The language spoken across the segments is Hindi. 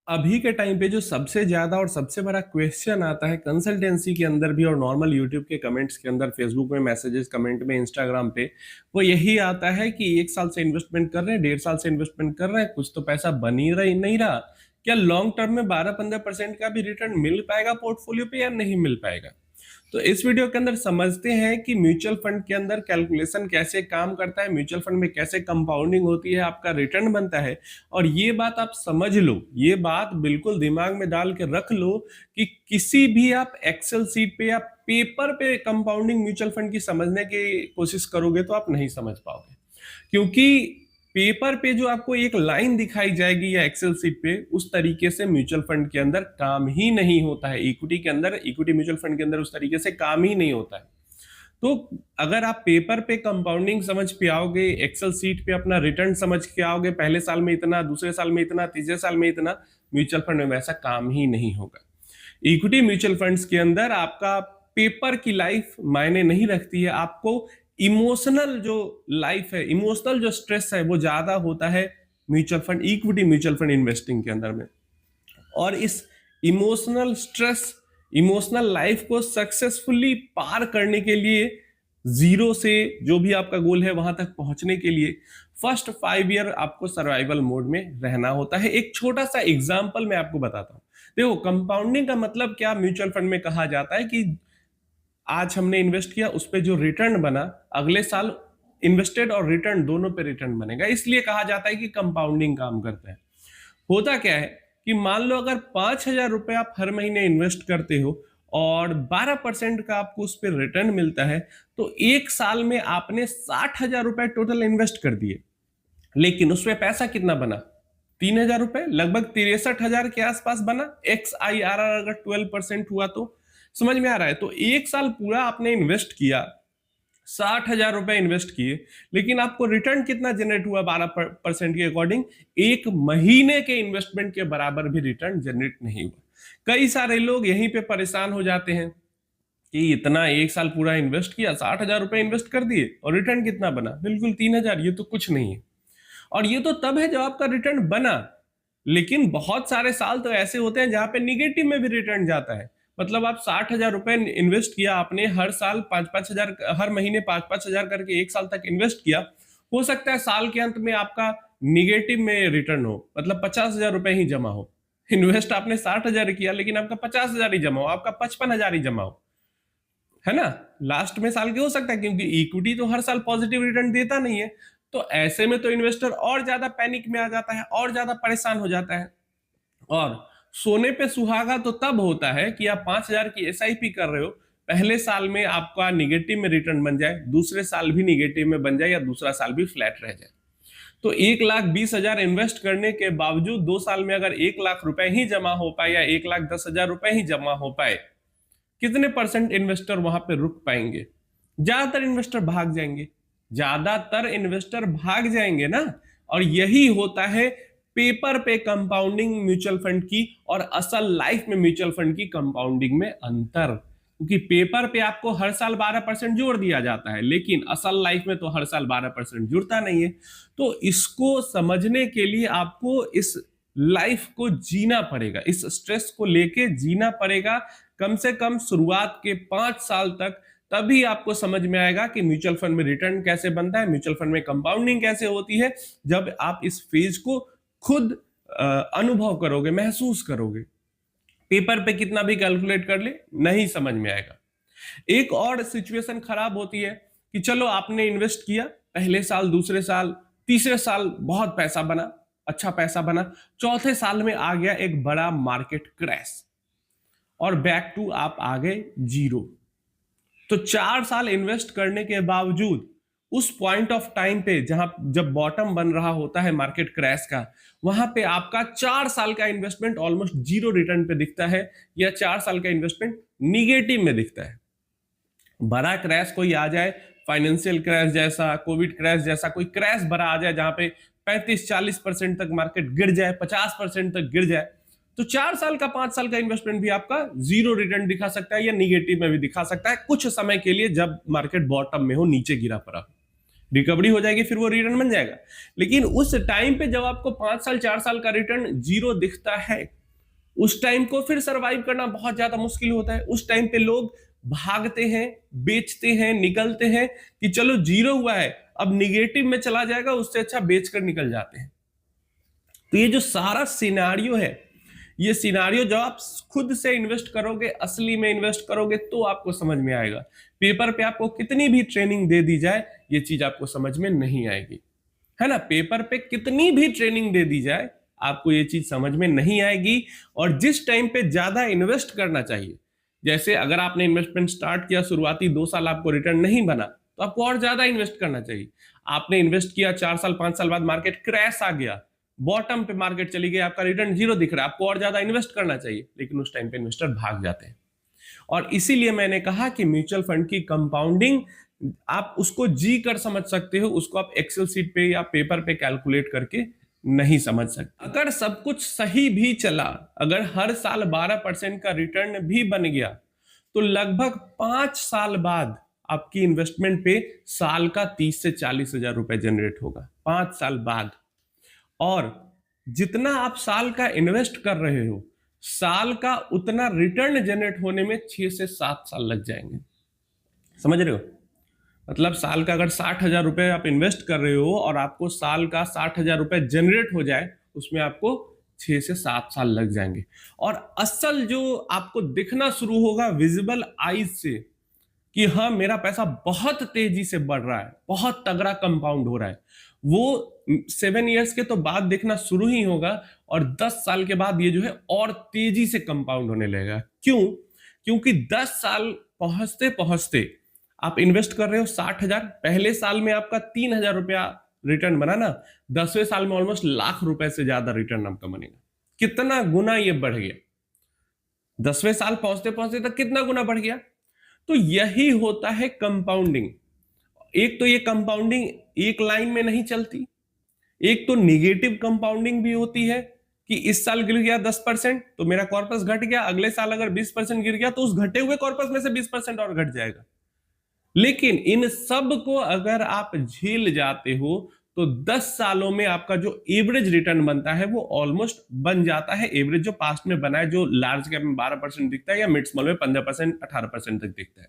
अभी के टाइम पे जो सबसे ज्यादा और सबसे बड़ा क्वेश्चन आता है कंसल्टेंसी के अंदर भी और नॉर्मल यूट्यूब के कमेंट्स के अंदर, फेसबुक में मैसेजेस, कमेंट में, इंस्टाग्राम पे, वो यही आता है कि 1 साल से इन्वेस्टमेंट कर रहे हैं, 1.5 साल से इन्वेस्टमेंट कर रहे हैं, कुछ तो पैसा बन ही रही नहीं रहा। क्या लॉन्ग टर्म में 12-15% का भी रिटर्न मिल पाएगा पोर्टफोलियो पे या नहीं मिल पाएगा? तो इस वीडियो के अंदर समझते हैं कि म्यूचुअल फंड के अंदर कैलकुलेशन कैसे काम करता है, म्यूचुअल फंड में कैसे कंपाउंडिंग होती है, आपका रिटर्न बनता है। और ये बात आप समझ लो, ये बात बिल्कुल दिमाग में डाल के रख लो कि किसी भी आप एक्सेल सीट पे या पेपर पे कंपाउंडिंग म्यूचुअल फंड की समझने की कोशिश करोगे तो आप नहीं समझ पाओगे। क्योंकि पेपर पे जो आपको एक लाइन दिखाई जाएगी या एक्सेल सीट पे, उस तरीके से म्यूचुअल फंड के अंदर काम ही नहीं होता है। इक्विटी के अंदर, इक्विटी म्यूचुअल फंड के अंदर उस तरीके से काम ही नहीं होता है। तो अगर आप पेपर पे कंपाउंडिंग समझ पे आओगे, एक्सेल सीट पे अपना रिटर्न समझ के आओगे, पहले साल में इतना, दूसरे साल में इतना, तीसरे साल में इतना, म्यूचुअल फंड में वैसा काम ही नहीं होगा। इक्विटी म्यूचुअल फंड्स के अंदर आपका पेपर की लाइफ मायने नहीं रखती है। आपको इमोशनल जो लाइफ है, इमोशनल जो स्ट्रेस है, वो ज्यादा होता है mutual fund, equity mutual fund investing के अंदर में। और इस इमोशनल स्ट्रेस, इमोशनल लाइफ को सक्सेसफुली पार करने के लिए, जीरो से जो भी आपका गोल है वहां तक पहुंचने के लिए, फर्स्ट 5 ईयर आपको सर्वाइवल मोड में रहना होता है। एक छोटा सा एग्जांपल मैं आपको बताता हूं। देखो, कंपाउंडिंग का मतलब क्या म्यूचुअल फंड में कहा जाता है कि आज हमने इन्वेस्ट किया, उस पर जो रिटर्न बना, अगले साल इन्वेस्टेड और रिटर्न दोनों पे रिटर्न बनेगा। इसलिए कहा जाता है कि कंपाउंडिंग काम करता है। होता क्या है कि मान लो अगर 5,000 रुपए आप हर महीने इन्वेस्ट करते हो और 12% का आपको उस पर रिटर्न मिलता है, तो 1 साल में आपने 60,000 रुपए टोटल इन्वेस्ट कर दिए। लेकिन उसमें पैसा कितना बना? 3,000 रुपए, लगभग 63,000 के आसपास बना। एक्स आई आर आर अगर 12% हुआ तो समझ में आ रहा है। तो 1 साल पूरा आपने इन्वेस्ट किया, 60,000 रुपए इन्वेस्ट किए, लेकिन आपको रिटर्न कितना जनरेट हुआ? 12% के अकॉर्डिंग 1 महीने के इन्वेस्टमेंट के बराबर भी रिटर्न जनरेट नहीं हुआ। कई सारे लोग यहीं पे परेशान हो जाते हैं कि इतना 1 साल पूरा इन्वेस्ट किया, 60,000 रुपए इन्वेस्ट कर दिए और रिटर्न कितना बना? बिल्कुल 3,000। ये तो कुछ नहीं है। और ये तो तब है जब आपका रिटर्न बना। लेकिन बहुत सारे साल तो ऐसे होते हैं जहां पे निगेटिव में भी रिटर्न जाता है। मतलब आप 60,000 रुपए इन्वेस्ट किया आपने, हर साल 5-5 हजार, हर महीने 5-5 हजार करके 1 साल तक इन्वेस्ट किया। हो सकता है साल के अंत में आपका निगेटिव में रिटर्न हो, मतलब 50,000 रुपए ही जमा हो। इन्वेस्ट आपने 60,000 किया, लेकिन आपका 50,000 ही जमा हो, आपका 55,000 ही जमा हो, है ना? लास्ट में साल के हो सकता है, क्योंकि इक्विटी तो हर साल पॉजिटिव रिटर्न देता नहीं है। तो ऐसे में तो इन्वेस्टर और ज्यादा पैनिक में आ जाता है, और ज्यादा परेशान हो जाता है। और सोने पे सुहागा तो तब होता है कि आप 5,000 की एसआईपी कर रहे हो, पहले साल में आपका निगेटिव में रिटर्न बन जाए, दूसरे साल भी निगेटिव में बन जाए, या दूसरा साल भी फ्लैट रह जाए। तो 1,20,000 इन्वेस्ट करने के बावजूद 2 साल में अगर 1,00,000 रुपए ही जमा हो पाए या 1,10,000 रुपए ही जमा हो पाए, कितने परसेंट इन्वेस्टर वहां पे रुक पाएंगे? ज्यादातर इन्वेस्टर भाग जाएंगे, ज्यादातर इन्वेस्टर भाग जाएंगे ना। और यही होता है पेपर पे कंपाउंडिंग म्यूचुअल फंड की और असल लाइफ में म्यूचुअल फंड की कंपाउंडिंग में अंतर। क्योंकि पेपर पे आपको हर साल 12% जोड़ दिया जाता है, लेकिन असल लाइफ में तो हर साल 12% जुड़ता नहीं है। तो इसको समझने के लिए आपको इस लाइफ को जीना पड़ेगा, इस स्ट्रेस को लेके जीना पड़ेगा, कम से कम शुरुआत के 5 साल तक। तभी आपको समझ में आएगा कि म्यूचुअल फंड में रिटर्न कैसे बनता है, म्यूचुअल फंड में कंपाउंडिंग कैसे होती है। जब आप इस फेज को खुद अनुभव करोगे, महसूस करोगे। पेपर पे कितना भी कैलकुलेट कर ले, नहीं समझ में आएगा। एक और सिचुएशन खराब होती है कि चलो आपने इन्वेस्ट किया, पहले साल, दूसरे साल, तीसरे साल बहुत पैसा बना, अच्छा पैसा बना, चौथे साल में आ गया एक बड़ा मार्केट क्रैश और बैक टू आप आ गए जीरो। तो 4 साल इन्वेस्ट करने के बावजूद उस पॉइंट ऑफ टाइम पे, जहां जब बॉटम बन रहा होता है मार्केट क्रैश का, वहां पे आपका 4 साल का इन्वेस्टमेंट ऑलमोस्ट जीरो रिटर्न पे दिखता है, या 4 साल का इन्वेस्टमेंट निगेटिव में दिखता है। बड़ा क्रैश कोई आ जाए, फाइनेंशियल क्रैश जैसा, कोविड क्रैश जैसा कोई क्रैश बड़ा आ जाए जहां पे 35-40% तक मार्केट गिर जाए, 50% तक गिर जाए, तो 4 साल का, 5 साल का इन्वेस्टमेंट भी आपका जीरो रिटर्न दिखा सकता है, या निगेटिव में भी दिखा सकता है कुछ समय के लिए, जब मार्केट बॉटम में हो, नीचे गिरा पड़ा। रिकवरी हो जाएगी, फिर वो रिटर्न बन जाएगा। लेकिन उस टाइम पे जब आपको 5 साल, 4 साल का रिटर्न जीरो दिखता है, उस टाइम को फिर सरवाइव करना बहुत ज्यादा मुश्किल होता है। उस टाइम पे लोग भागते हैं, बेचते हैं, निकलते हैं कि चलो जीरो हुआ है, अब निगेटिव में चला जाएगा, उससे अच्छा बेचकर निकल जाते हैं। तो ये जो सारा सिनारियो है, ये सिनारियो जब आप खुद से इन्वेस्ट करोगे, असली में इन्वेस्ट करोगे, तो आपको समझ में आएगा। पेपर पे आपको कितनी भी ट्रेनिंग दे दी जाए, ये चीज आपको समझ में नहीं आएगी, है ना। पेपर पे कितनी भी ट्रेनिंग दे दी जाए, आपको ये चीज समझ में नहीं आएगी। और जिस टाइम पे ज्यादा इन्वेस्ट करना चाहिए, जैसे अगर आपने इन्वेस्टमेंट स्टार्ट किया, शुरुआती 2 साल आपको रिटर्न नहीं बना, तो आपको और ज्यादा इन्वेस्ट करना चाहिए। आपने इन्वेस्ट किया, 4 साल 5 साल बाद मार्केट क्रैश आ गया, बॉटम पे मार्केट चली गई, आपका रिटर्न जीरो दिख रहा है, आपको और ज्यादा इन्वेस्ट करना चाहिए, लेकिन उस टाइम पे इन्वेस्टर भाग जाते हैं। और इसीलिए मैंने कहा कि म्यूचुअल फंड की कंपाउंडिंग आप उसको जी कर समझ सकते हो, उसको आप एक्सेल शीट पे या पेपर पे कैलकुलेट करके नहीं समझ सकते। अगर सब कुछ सही भी चला, अगर हर साल 12% का रिटर्न भी बन गया, तो लगभग 5 साल बाद आपकी इन्वेस्टमेंट पे साल का 30 से 40 हजार रुपए जनरेट होगा, 5 साल बाद। और जितना आप साल का इन्वेस्ट कर रहे हो, साल का उतना रिटर्न जनरेट होने में 6 से 7 साल लग जाएंगे। समझ रहे हो? मतलब साल का अगर 60,000 रुपए आप इन्वेस्ट कर रहे हो और आपको साल का 60,000 रुपए जनरेट हो जाए, उसमें आपको 6 से 7 साल लग जाएंगे। और असल जो आपको दिखना शुरू होगा विजिबल आईज से कि हाँ मेरा पैसा बहुत तेजी से बढ़ रहा है, बहुत तगड़ा कंपाउंड हो रहा है, वो 7 इयर्स के तो बाद देखना शुरू ही होगा। और 10 साल के बाद ये जो है और तेजी से कंपाउंड होने लगेगा। क्यों? क्योंकि 10 साल पहुंचते पहुंचते आप इन्वेस्ट कर रहे हो 60,000, पहले साल में आपका 3,000 रुपया रिटर्न बना ना, 10वें साल में ऑलमोस्ट लाख रुपए से ज्यादा रिटर्न आपका बनेगा। कितना गुना ये बढ़ गया, 10वें साल पहुंचते पहुंचते तक कितना गुना बढ़ गया। तो यही होता है कंपाउंडिंग। एक तो ये कंपाउंडिंग एक लाइन में नहीं चलती, एक तो निगेटिव कंपाउंडिंग भी होती है कि इस साल गिर गया 10% तो मेरा कॉर्पस घट गया, अगले साल अगर 20% गिर गया तो उस घटे हुए कॉर्पस में से 20% और घट जाएगा। लेकिन इन सब को अगर आप झेल जाते हो तो 10 सालों में आपका जो एवरेज रिटर्न बनता है वो ऑलमोस्ट बन जाता है एवरेज जो पास्ट में बना है, जो लार्ज कैप में 12% दिखता है या मिड स्मॉल में 15% 18% तक दिखता है।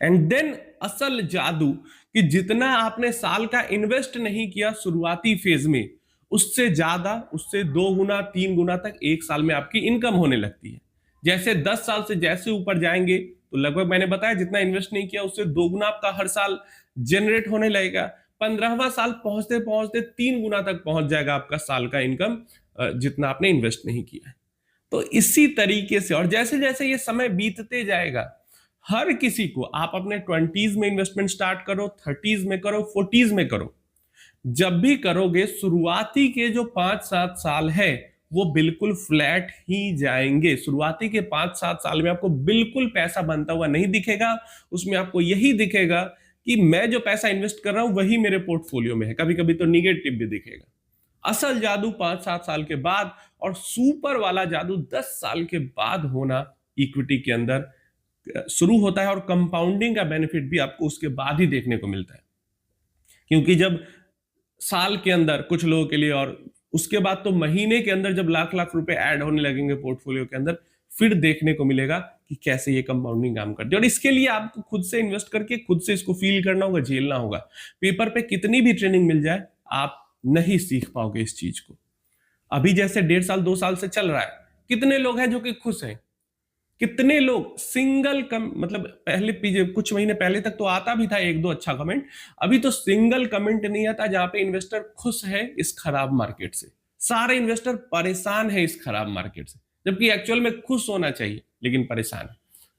एंड देन असल जादू कि जितना आपने साल का इन्वेस्ट नहीं किया शुरुआती फेज में, उससे ज्यादा, उससे 2 गुना 3 गुना तक एक साल में आपकी इनकम होने लगती है। जैसे 10 साल से जैसे ऊपर जाएंगे तो लगभग मैंने बताया जितना इन्वेस्ट नहीं किया उससे 2 गुना आपका हर साल जनरेट होने लगेगा। 15वां साल पहुंचते पहुंचते 3 गुना तक पहुंच जाएगा आपका साल का इनकम, जितना आपने इन्वेस्ट नहीं किया है। तो इसी तरीके से, और जैसे जैसे ये समय बीतते जाएगा, हर किसी को, आप अपने 20s में इन्वेस्टमेंट स्टार्ट करो, 30s में करो, 40s में करो, जब भी करोगे शुरुआती के जो 5-7 साल है वो बिल्कुल फ्लैट ही जाएंगे। शुरुआती के 5-7 साल में आपको बिल्कुल पैसा बनता हुआ नहीं दिखेगा, उसमें आपको यही दिखेगा कि मैं जो पैसा इन्वेस्ट कर रहा हूं वही मेरे पोर्टफोलियो में है, कभी कभी तो निगेटिव भी दिखेगा। असल जादू 5-7 साल के बाद और सुपर वाला जादू 10 साल के बाद होना इक्विटी के अंदर शुरू होता है। और कंपाउंडिंग का बेनिफिट भी आपको उसके बाद ही देखने को मिलता है, क्योंकि जब साल के अंदर कुछ लोगों के लिए, और उसके बाद तो महीने के अंदर जब लाख लाख रुपए ऐड होने लगेंगे पोर्टफोलियो के अंदर, फिर देखने को मिलेगा कि कैसे ये कंपाउंडिंग काम करती है। और इसके लिए आपको खुद से इन्वेस्ट करके खुद से इसको फील करना होगा, झेलना होगा। पेपर पे कितनी भी ट्रेनिंग मिल जाए आप नहीं सीख पाओगे इस चीज को। अभी जैसे 1.5 साल 2 साल से चल रहा है, कितने लोग हैं जो कि खुश हैं, कितने लोग सिंगल मतलब पहले कुछ महीने पहले तक तो आता भी था 1-2 अच्छा कमेंट, अभी तो सिंगल कमेंट नहीं आता जहां पे इन्वेस्टर खुश है इस खराब मार्केट से। सारे इन्वेस्टर परेशान है इस खराब मार्केट से, जबकि एक्चुअल में खुश होना चाहिए लेकिन परेशान है।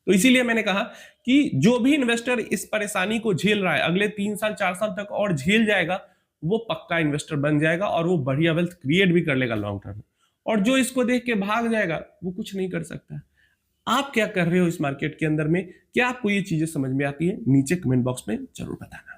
तो इसीलिए मैंने कहा कि जो भी इन्वेस्टर इस परेशानी को झेल रहा है, अगले 3 साल 4 साल तक और झेल जाएगा, वो पक्का इन्वेस्टर बन जाएगा और वो बढ़िया वेल्थ क्रिएट भी कर लेगा लॉन्ग टर्म में। और जो इसको देख के भाग जाएगा वो कुछ नहीं कर सकता। आप क्या कर रहे हो इस मार्केट के अंदर में? क्या आपको ये चीजें समझ में आती है? नीचे कमेंट बॉक्स में जरूर बताना।